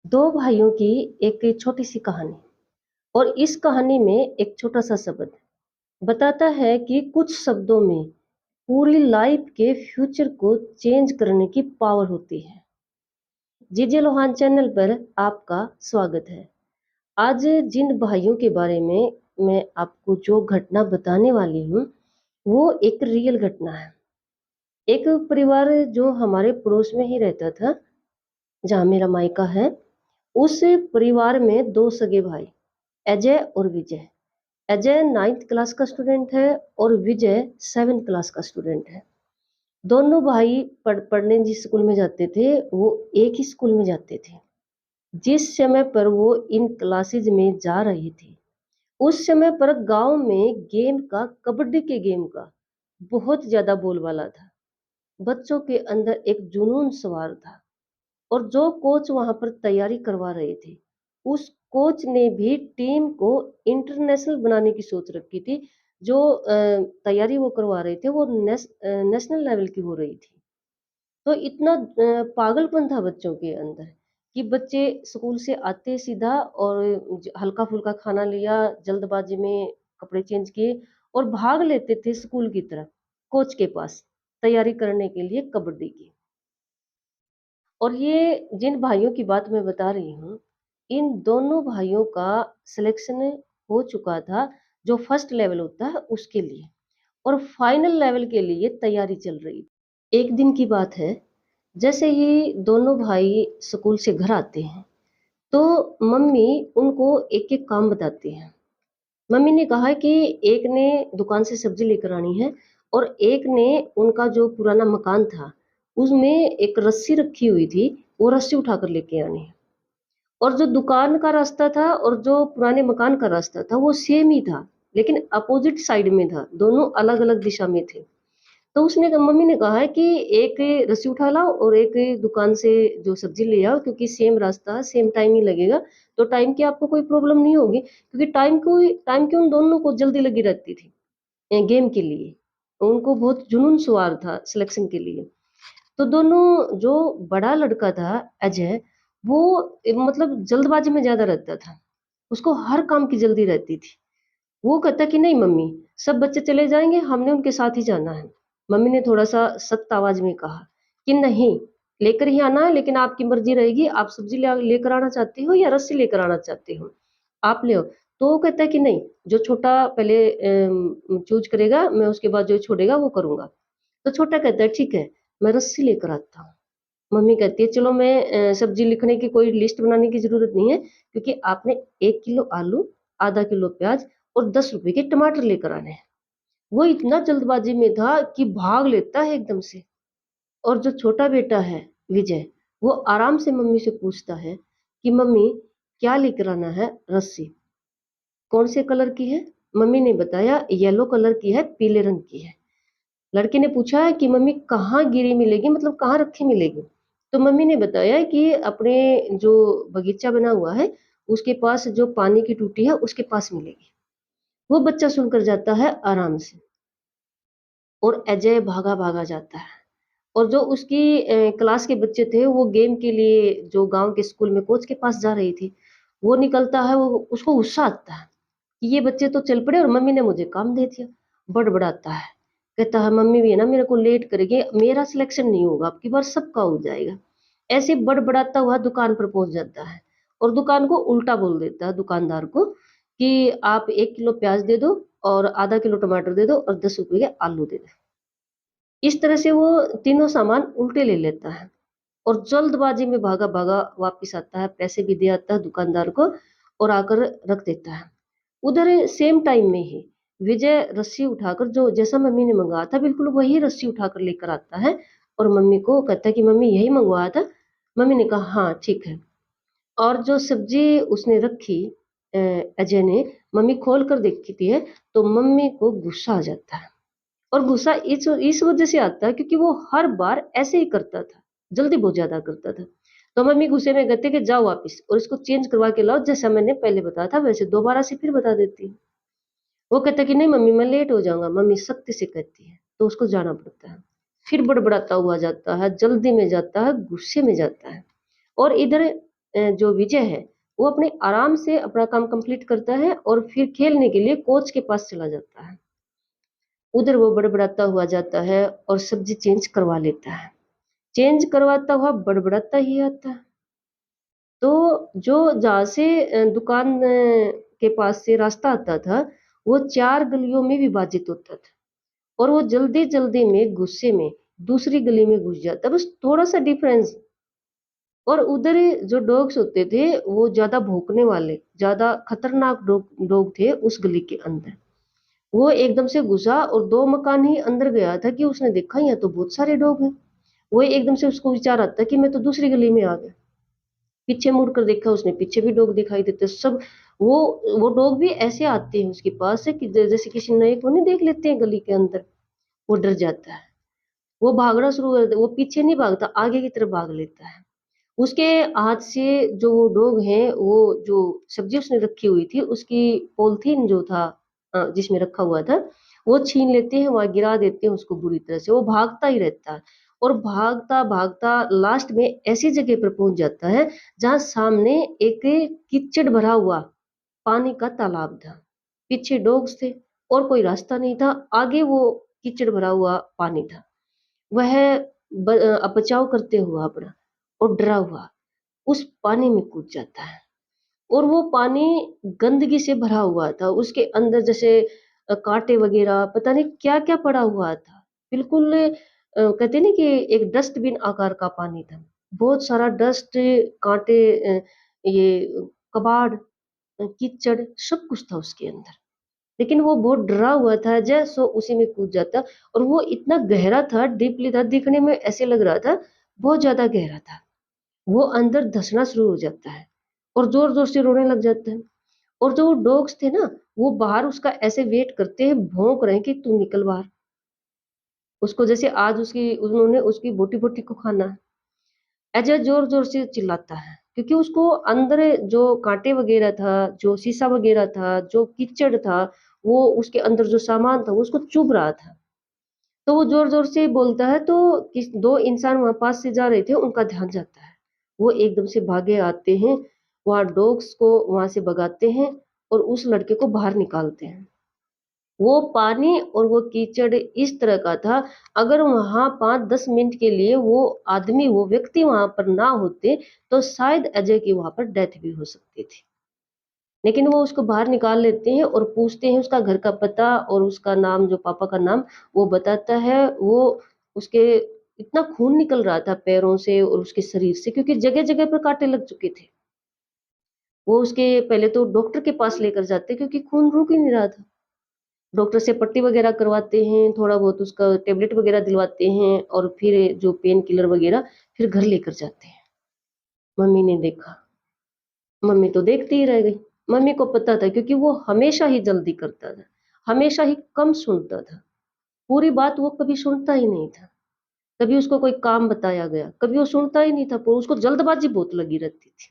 दो भाइयों की एक छोटी सी कहानी। और इस कहानी में एक छोटा सा शब्द बताता है कि कुछ शब्दों में पूरी लाइफ के फ्यूचर को चेंज करने की पावर होती है। जीजे लोहान चैनल पर आपका स्वागत है। आज जिन भाइयों के बारे में मैं आपको जो घटना बताने वाली हूँ वो एक रियल घटना है। एक परिवार जो हमारे पड़ोस में ही रहता था, जहाँ मेरा मायका है, उस परिवार में दो सगे भाई अजय और विजय। अजय 9th क्लास का स्टूडेंट है और विजय 7th क्लास का स्टूडेंट है। दोनों भाई पढ़ने जिस स्कूल में जाते थे वो एक ही स्कूल में जाते थे। जिस समय पर वो इन क्लासेज में जा रहे थे उस समय पर गांव में कबड्डी के गेम का बहुत ज्यादा बोलबाला था। बच्चों के अंदर एक जुनून सवार था। और जो कोच वहां पर तैयारी करवा रहे थे उस कोच ने भी टीम को इंटरनेशनल बनाने की सोच रखी थी। जो तैयारी वो करवा रहे थे वो नेशनल लेवल की हो रही थी। तो इतना पागलपन था बच्चों के अंदर कि बच्चे स्कूल से आते सीधा और हल्का फुल्का खाना लिया, जल्दबाजी में कपड़े चेंज किए और भाग लेते थे स्कूल की तरफ कोच के पास तैयारी करने के लिए कबड्डी की। और ये जिन भाइयों की बात मैं बता रही हूँ, इन दोनों भाइयों का सिलेक्शन हो चुका था, जो फर्स्ट लेवल होता है उसके लिए, और फाइनल लेवल के लिए तैयारी चल रही थी। एक दिन की बात है, जैसे ही दोनों भाई स्कूल से घर आते हैं तो मम्मी उनको एक एक काम बताती हैं। मम्मी ने कहा कि एक ने दुकान से सब्जी लेकर आनी है और एक ने उनका जो पुराना मकान था उसमें एक रस्सी रखी हुई थी, वो रस्सी उठाकर लेके आनी है। और जो दुकान का रास्ता था और जो पुराने मकान का रास्ता था वो सेम ही था, लेकिन अपोजिट साइड में था, दोनों अलग अलग दिशा में थे। तो मम्मी ने कहा है कि एक रस्सी उठा लाओ और एक दुकान से जो सब्जी ले आओ, क्योंकि सेम रास्ता सेम टाइम ही लगेगा, तो टाइम की आपको कोई प्रॉब्लम नहीं होगी, क्योंकि टाइम की उन दोनों को जल्दी लगी रहती थी गेम के लिए। उनको बहुत जुनून सवार था सिलेक्शन के लिए। तो दोनों, जो बड़ा लड़का था अजय, वो मतलब जल्दबाजी में ज्यादा रहता था, उसको हर काम की जल्दी रहती थी। वो कहता कि नहीं मम्मी, सब बच्चे चले जाएंगे, हमने उनके साथ ही जाना है। मम्मी ने थोड़ा सा सख्त आवाज में कहा कि नहीं, लेकर ही आना है, लेकिन आपकी मर्जी रहेगी, आप सब्जी लेकर आना चाहते हो या रस्सी लेकर आना चाहते हो, आप ले आओ। तो वो कहता है कि नहीं, जो छोटा पहले चूज करेगा मैं उसके बाद जो छोड़ेगा वो करूंगा। तो छोटा कहता है ठीक है, मैं रस्सी लेकर आता हूँ। मम्मी कहती है चलो, मैं सब्जी लिखने की कोई लिस्ट बनाने की जरूरत नहीं है, क्योंकि आपने 1 किलो आलू, आधा किलो प्याज और 10 रुपए के टमाटर लेकर आने हैं। वो इतना जल्दबाजी में था कि भाग लेता है एकदम से। और जो छोटा बेटा है विजय, वो आराम से मम्मी से पूछता है कि मम्मी, क्या लेकर आना है रस्सी, कौन से कलर की है। मम्मी ने बताया येलो कलर की है, पीले रंग की है। लड़के ने पूछा कि मम्मी कहाँ गिरी मिलेगी, मतलब कहाँ रखी मिलेगी। तो मम्मी ने बताया कि अपने जो बगीचा बना हुआ है उसके पास जो पानी की टूटी है उसके पास मिलेगी। वो बच्चा सुनकर जाता है आराम से और अजय भागा भागा जाता है। और जो उसकी क्लास के बच्चे थे वो गेम के लिए जो गांव के स्कूल में कोच के पास जा रही थी, वो निकलता है, वो उसको गुस्सा आता है कि ये बच्चे तो चल पड़े और मम्मी ने मुझे काम दे दिया। बड़बड़ाता है, कहता है मम्मी भी है ना मेरे को लेट करेगी, मेरा सिलेक्शन नहीं होगा, अब की बार सबका हो जाएगा। ऐसे बड़बड़ाता हुआ दुकान पर पहुंच जाता है और दुकान को उल्टा बोल देता है दुकानदार को कि आप 1 किलो प्याज दे दो और आधा किलो टमाटर दे दो और 10 रुपए के आलू दे दो। इस तरह से वो तीनों सामान उल्टे ले लेता है और जल्दबाजी में भागा भागा वापिस आता है, पैसे भी दे आता है दुकानदार को और आकर रख देता है। उधर सेम टाइम में ही विजय रस्सी उठाकर, जो जैसा मम्मी ने मंगाया था बिल्कुल वही रस्सी उठाकर लेकर आता है और मम्मी को कहता है कि मम्मी यही मंगवाया था। मम्मी ने कहा हाँ ठीक है। और जो सब्जी उसने रखी अजय ने, मम्मी खोल कर देखती है तो मम्मी को गुस्सा आ जाता है। और गुस्सा इस वजह से आता है क्योंकि वो हर बार ऐसे ही करता था, जल्दी बहुत ज्यादा करता था। तो मम्मी गुस्से में कहते कि जाओ वापिस और इसको चेंज करवा के लाओ, जैसा मैंने पहले बताया था वैसे दोबारा से फिर बता देती है। वो कहता कि नहीं मम्मी, मैं लेट हो जाऊंगा। मम्मी सख्ती से कहती है तो उसको जाना पड़ता है। फिर बड़बड़ाता हुआ जाता है, जल्दी में जाता है, गुस्से में जाता है। और इधर जो विजय है, वो अपने आराम से अपना काम कंप्लीट करता है और फिर खेलने के लिए कोच के पास चला जाता है। उधर वो बड़बड़ाता हुआ जाता है और सब्जी चेंज करवा लेता है। चेंज करवाता हुआ बड़बड़ाता ही आता है। तो जो जहाँ से दुकान के पास से रास्ता आता था, वो 4 गलियों में विभाजित होता था और वो जल्दी-जल्दी में गुस्से में दूसरी गली में घुस जाता, बस थोड़ा-सा डिफरेंस। और उधर जो डॉग्स होते थे, वो ज़्यादा भौंकने वाले, ज़्यादा खतरनाक डॉग डॉग थे उस गली के अंदर। वो एकदम से घुसा और 2 मकान ही अंदर गया था कि उसने देखा यहाँ तो बहुत सारे डॉग हैं। वो एकदम से उसको विचार आता कि मैं तो दूसरी गली में आ गया। पीछे मुड़कर देखा उसने, पीछे भी डॉग दिखाई देते सब। वो वो डॉग भी ऐसे आते हैं उसके पास से कि जैसे किसी नए को नहीं देख लेते हैं गली के अंदर, वो डर जाता है। वो भागना शुरू कर देता, वो पीछे नहीं भागता, आगे की तरफ भाग लेता है। उसके हाथ से जो वो डॉग है, वो जो सब्ज़ी उसने रखी हुई थी, उसकी पॉलीथीन जो था जिसमें रखा हुआ था, वो छीन लेते हैं, वहाँ गिरा देते हैं उसको बुरी तरह से। वो भागता ही रहता है और भागता-भागता लास्ट में ऐसी जगह पर पहुँच जाता है, जहाँ सामने एक कीचड़ भरा हुआ पानी का तालाब था। पीछे डॉग्स थे और कोई रास्ता नहीं था, आगे वो कीचड़ भरा हुआ पानी था। वह बचाव करते हुआ अपना और डरा हुआ उस पानी में कूद जाता है और वो पानी गंदगी से भरा हुआ था। उसके अंदर जैसे काँटे वग़ैरह पता नहीं क्या-क्या पड़ा हुआ था। बिल्कुल कहते हैं ना कि एक डस्टबिन आकार का पानी था। बहुत सारा डस्ट, काँटे, ये कबाड़, कीचड़ सब कुछ था उसके अंदर। लेकिन वो बहुत डरा हुआ था, जैसे उसी में कूद जाता और वो इतना गहरा था, डीपली था, दिखने में ऐसे लग रहा था, बहुत ज़्यादा गहरा था। वो अंदर धँसना शुरू हो जाता है और ज़ोर-ज़ोर से रोने लग जाता है और जो डॉग्स थे ना, वो बाहर उसका ऐसे वेट करते हैं, भौंक रहे हैं कि तू निकल बाहर। उसको जैसे आज उसकी उन्होंने उसकी बोटी-बोटी को खाना है। ऐसे ज़ोर-ज़ोर से चिल्लाता है, क्योंकि उसको अंदर जो काँटे वग़ैरह था, जो शीशा वग़ैरह था, जो कीचड़ था, वो उसके अंदर जो सामान था, वो उसको चुभ रहा था। तो वो ज़ोर-ज़ोर से बोलता है, तो किस 2 इंसान वहाँ पास से जा रहे थे, उनका ध्यान जाता है। वो एकदम से भागे आते हैं, वहाँ डॉग्स को वहाँ से भगाते हैं और उस लड़के को बाहर निकालते हैं। वो पानी और वो कीचड़ इस तरह का था, अगर वहाँ 5-10 मिनट के लिए वो आदमी, वो व्यक्ति वहाँ पर ना होते, तो शायद अजय की वहाँ पर डेथ भी हो सकती थी। लेकिन वो उसको बाहर निकाल लेते हैं और पूछते हैं उसका घर का पता और उसका नाम, जो पापा का नाम, वो बताता है। वो उसके इतना खून निकल रहा था पैरों से और उसके शरीर से, क्योंकि जगह-जगह पर काँटे लग चुके थे। वो उसके पहले तो डॉक्टर के पास लेकर जाते, क्योंकि खून रुक ही नहीं रहा था। डॉक्टर से पट्टी वगैरह करवाते हैं, थोड़ा बहुत उसका टैबलेट वगैरह दिलवाते हैं और फिर जो पेन किलर वगैरह, फिर घर लेकर जाते हैं। मम्मी ने देखा, मम्मी तो देखती ही रह गई। मम्मी को पता था, क्योंकि वो हमेशा ही जल्दी करता था, हमेशा ही कम सुनता था। पूरी बात वो कभी सुनता ही नहीं था। कभी उसको कोई काम बताया गया, कभी वो सुनता ही नहीं था, पर उसको जल्दबाज़ी बहुत लगी रहती थी।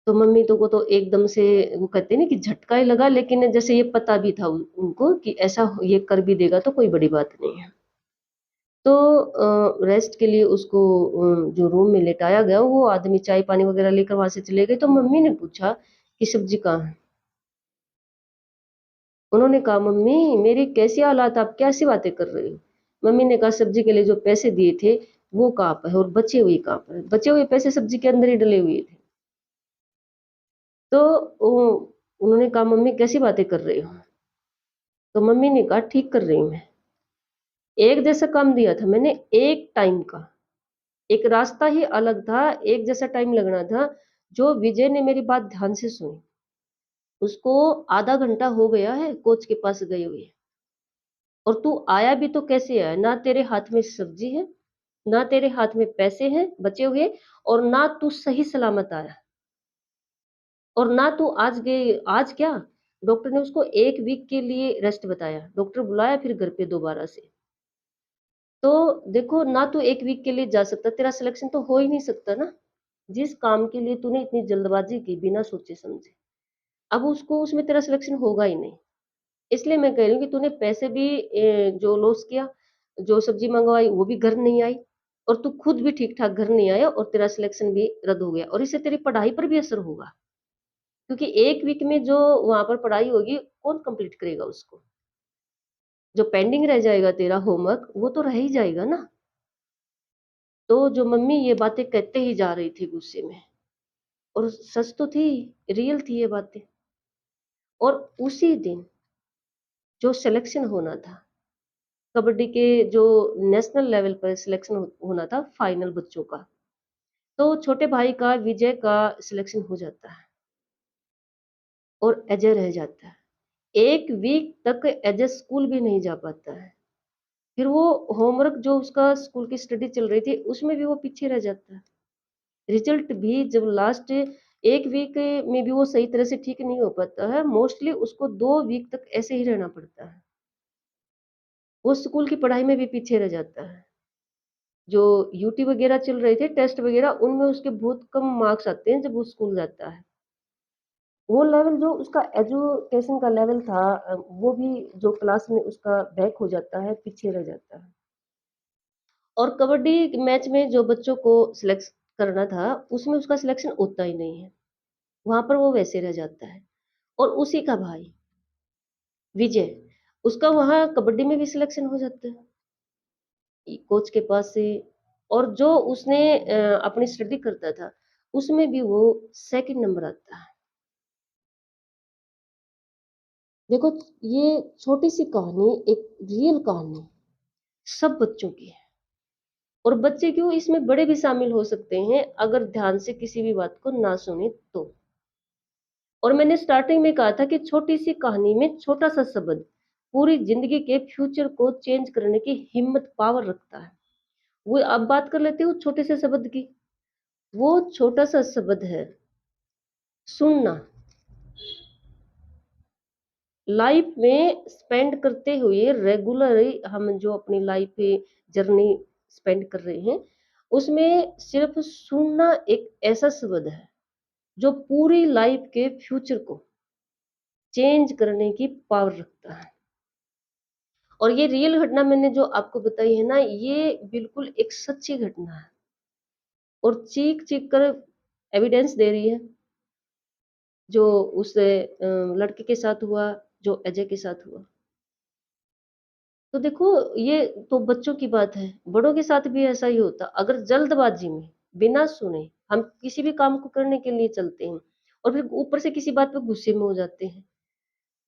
तो मम्मी तो को तो एकदम से, वो कहते हैं ना कि झटका ही लगा, लेकिन जैसे ये पता भी था उनको कि ऐसा ये कर भी देगा तो कोई बड़ी बात नहीं है। तो रेस्ट के लिए उसको जो रूम में लेटाया गया, वो आदमी चाय-पानी वगैरह लेकर वहाँ से चले गए, तो मम्मी ने पूछा कि सब्ज़ी कहाँ है? उन्होंने कहा, "मम्मी, मेरी कैसी हालात, आप कैसी बातें कर रही हो?" मम्मी ने कहा, "सब्ज़ी के लिए जो पैसे दिए थे, वो कहाँ पर है और बचे हुए कहाँ पर हैं? बचे हुए पैसे सब्ज़ी के अंदर ही डले हुए थे।" तो उ उन्होंने कहा, "मम्मी कैसी बातें कर रही हो?" तो मम्मी ने कहा, "ठीक कर रही हूँ मैं। एक जैसा काम दिया था मैंने, एक टाइम का, एक रास्ता ही अलग था, एक जैसा टाइम लगना था।" जो विजय ने मेरी बात ध्यान से सुनी, उसको आधा घंटा हो गया है कोच के पास गए हुए, और तू आया भी तो कैसे आया? ना तेरे हाथ में सब्ज़ी है, ना तेरे हाथ में पैसे हैं बचे हुए, और ना तू सही सलामत आया, और ना तू आज गए, आज क्या? डॉक्टर ने उसको 1 वीक के लिए रेस्ट बताया। डॉक्टर बुलाया फिर घर पे दोबारा से। तो देखो, ना तू 1 वीक के लिए जा सकता, तेरा सिलेक्शन तो हो ही नहीं सकता ना, जिस काम के लिए तूने इतनी जल्दबाज़ी की बिना सोचे-समझे। अब उसको उसमें तेरा सिलेक्शन होगा ही नहीं। इसलिए मैं कह रही हूँ कि तूने पैसे भी जो लॉस किया, जो सब्ज़ी मँगवाई वो भी घर नहीं आई, और तू खुद भी ठीक-ठाक घर नहीं आया और तेरा सिलेक्शन भी रद्द हो गया और इससे तेरी पढ़ाई पर भी असर होगा। क्योंकि 1 वीक में जो वहाँ पर पढ़ाई होगी, कौन कंप्लीट करेगा उसको? जो पेंडिंग रह जाएगा तेरा होमवर्क, वो तो रह ही जाएगा ना। तो जो मम्मी ये बातें कहते ही जा रही थी गुस्से में और सच तो थी, रियल थी ये बातें। और उसी दिन जो सिलेक्शन होना था, कबड्डी के जो नेशनल लेवल पर सिलेक्शन होना था फाइनल बच्चों का, तो छोटे भाई का विजय का सिलेक्शन हो जाता है और अजय रह जाता है। 1 वीक तक अजय स्कूल भी नहीं जा पाता है। फिर वो होमवर्क जो उसका स्कूल की स्टडी चल रही थी, उसमें भी वो पीछे रह जाता है। रिजल्ट भी जब लास्ट 1 वीक में भी वो सही तरह से ठीक नहीं हो पाता है, मोस्टली उसको 2 वीक तक ऐसे ही रहना पड़ता है। वो स्कूल की पढ़ाई में भी पीछे रह जाता है। जो यूटी वगैरह चल रहे थे, टेस्ट वगैरह, उनमें उसके बहुत कम मार्क्स आते हैं जब वो स्कूल जाता है। वो लेवल जो उसका एजुकेशन का लेवल था वो भी जो क्लास में उसका बैक हो जाता है, पीछे रह जाता है। और कबड्डी मैच में जो बच्चों को सिलेक्ट करना था, उसमें उसका सिलेक्शन होता ही नहीं है। वहाँ पर वो वैसे रह जाता है। और उसी का भाई विजय, उसका वहाँ कबड्डी में भी सिलेक्शन हो जाता है कोच के पास से। और जो उसने अपनी स्टडी करता था, उसमें भी वो सेकंड नंबर आता है। देखो, ये छोटी सी कहानी एक रियल कहानी सब बच्चों की है और बच्चे क्यों, इसमें बड़े भी शामिल हो सकते हैं अगर ध्यान से किसी भी बात को ना सुने तो। और मैंने स्टार्टिंग में कहा था कि छोटी सी कहानी में छोटा सा शब्द पूरी जिंदगी के फ्यूचर को चेंज करने की हिम्मत, पावर रखता है। वो अब बात कर लेते हैं उस छोटे से शब्द की। वो छोटा सा शब्द है सुनना। लाइफ में स्पेंड करते हुए रेगुलरली हम जो अपनी लाइफ पे जर्नी स्पेंड कर रहे हैं, उसमें सिर्फ सुनना एक ऐसा शब्द है जो पूरी लाइफ के फ्यूचर को चेंज करने की पावर रखता है। और ये रियल घटना मैंने जो आपको बताई है ना, ये बिल्कुल एक सच्ची घटना है और चीख-चीख कर एविडेंस दे रही है, जो उस लड़के के साथ हुआ, जो अजय के साथ हुआ। तो देखो, ये तो बच्चों की बात है, बड़ों के साथ भी ऐसा ही होता। अगर जल्दबाजी में, बिना सुने, हम किसी भी काम को करने के लिए चलते हैं और फिर ऊपर से किसी बात पे गुस्से में हो जाते हैं,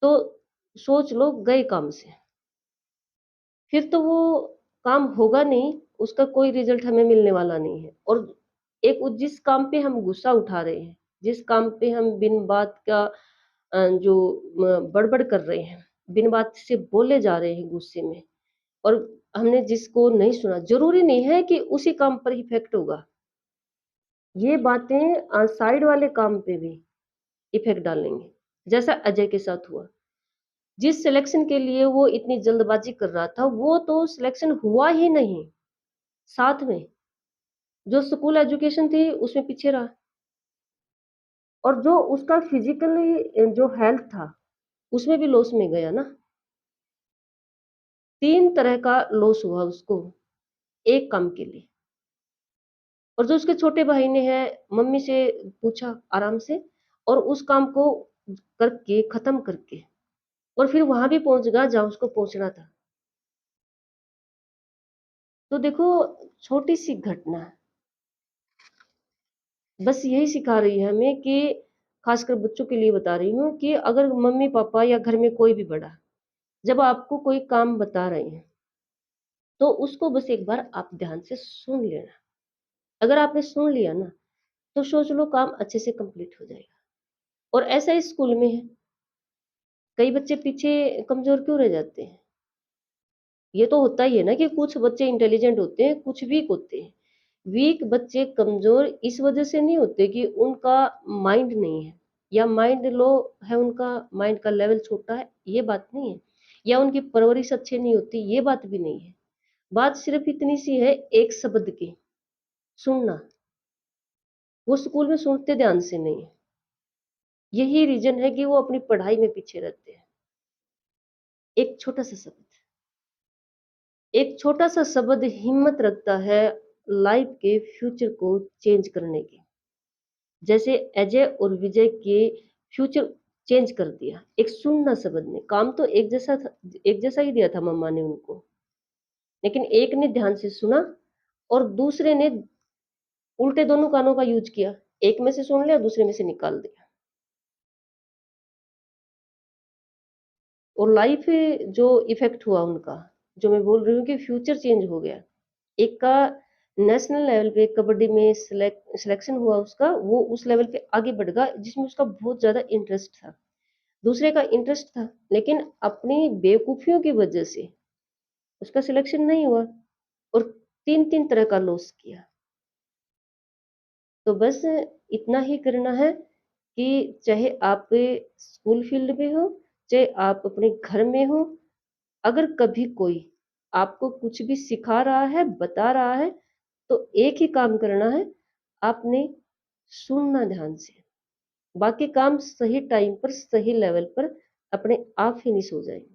तो सोच लो गए काम से। फिर तो वो काम होगा नहीं, उसका कोई रिजल्ट हमें मिलने वाला नहीं है। और एक वो जिस काम पे हम गुस्सा उठा रहे हैं, जिस काम पे हम बिन बात का जो बड़बड़ कर रहे हैं, बिन बात से बोले जा रहे हैं गुस्से में, और हमने जिसको नहीं सुना, ज़रूरी नहीं है कि उसी काम पर इफ़ेक्ट होगा। ये बातें साइड वाले काम पे भी इफ़ेक्ट डालेंगे, जैसा अजय के साथ हुआ। जिस सिलेक्शन के लिए वो इतनी जल्दबाज़ी कर रहा था, वो तो सिलेक्शन हुआ ही नहीं। साथ में जो स्कूल एजुकेशन थी, उसमें पीछे रहा और जो उसका फिज़िकली जो हेल्थ था, उसमें भी लॉस में गया ना। 3 तरह का लॉस हुआ उसको, एक काम के लिए। और जो उसके छोटे भाई ने है, मम्मी से पूछा आराम से और उस काम को करके, खत्म करके, और फिर वहां भी पहुंच गया जहां उसको पहुंचना था। तो देखो, छोटी सी घटना बस यही सिखा रही है हमें कि, खासकर बच्चों के लिए बता रही हूँ कि अगर मम्मी पापा या घर में कोई भी बड़ा जब आपको कोई काम बता रहे हैं, तो उसको बस एक बार आप ध्यान से सुन लेना। अगर आपने सुन लिया ना, तो सोच लो काम अच्छे से कंप्लीट हो जाएगा। और ऐसा ही स्कूल में है, कई बच्चे पीछे कमज़ोर क्यों रह जाते हैं? ये तो होता ही है ना कि कुछ बच्चे इंटेलिजेंट होते हैं, कुछ वीक होते हैं। वीक बच्चे कमज़ोर इस वज़ह से नहीं होते कि उनका माइंड नहीं है या माइंड लो है उनका, माइंड का लेवल छोटा है, ये बात नहीं है। या उनकी परवरिश अच्छी नहीं होती, ये बात भी नहीं है। बात सिर्फ़ इतनी सी है एक शब्द की, सुनना। वो स्कूल में सुनते ध्यान से नहीं है। यही रीज़न है कि वो अपनी पढ़ाई में पीछे रहते हैं। एक छोटा-सा शब्द। एक छोटा-सा शब्द हिम्मत रखता है लाइफ के फ्यूचर को चेंज करने की। जैसे अजय और विजय के फ्यूचर चेंज कर दिया एक सुनना शब्द ने। काम तो एक जैसा था, एक जैसा ही दिया था मम्मा ने उनको, लेकिन एक ने ध्यान से सुना और दूसरे ने उल्टे दोनों कानों का यूज किया। एक में से सुन लिया, दूसरे में से निकाल दिया। और लाइफ जो इफेक्ट हुआ उनका, जो मैं बोल रही हूँ कि फ्यूचर चेंज हो गया। एक का नेशनल लेवल पे कबड्डी में सिलेक्शन हुआ उसका, वो उस लेवल पे आगे बढ़ गया जिसमें उसका बहुत ज्यादा इंटरेस्ट था। दूसरे का इंटरेस्ट था, लेकिन अपनी बेवकूफियों की वजह से उसका सिलेक्शन नहीं हुआ और तीन तीन तरह का लॉस किया। तो बस इतना ही करना है कि चाहे आप स्कूल फील्ड में हो, चाहे आप अपने घर में हो, अगर कभी कोई आपको कुछ भी सिखा रहा है, बता रहा है, तो एक ही काम करना है, आपने सुनना ध्यान से। बाकी काम सही टाइम पर, सही लेवल पर अपने आप फिनिश हो जाएंगे।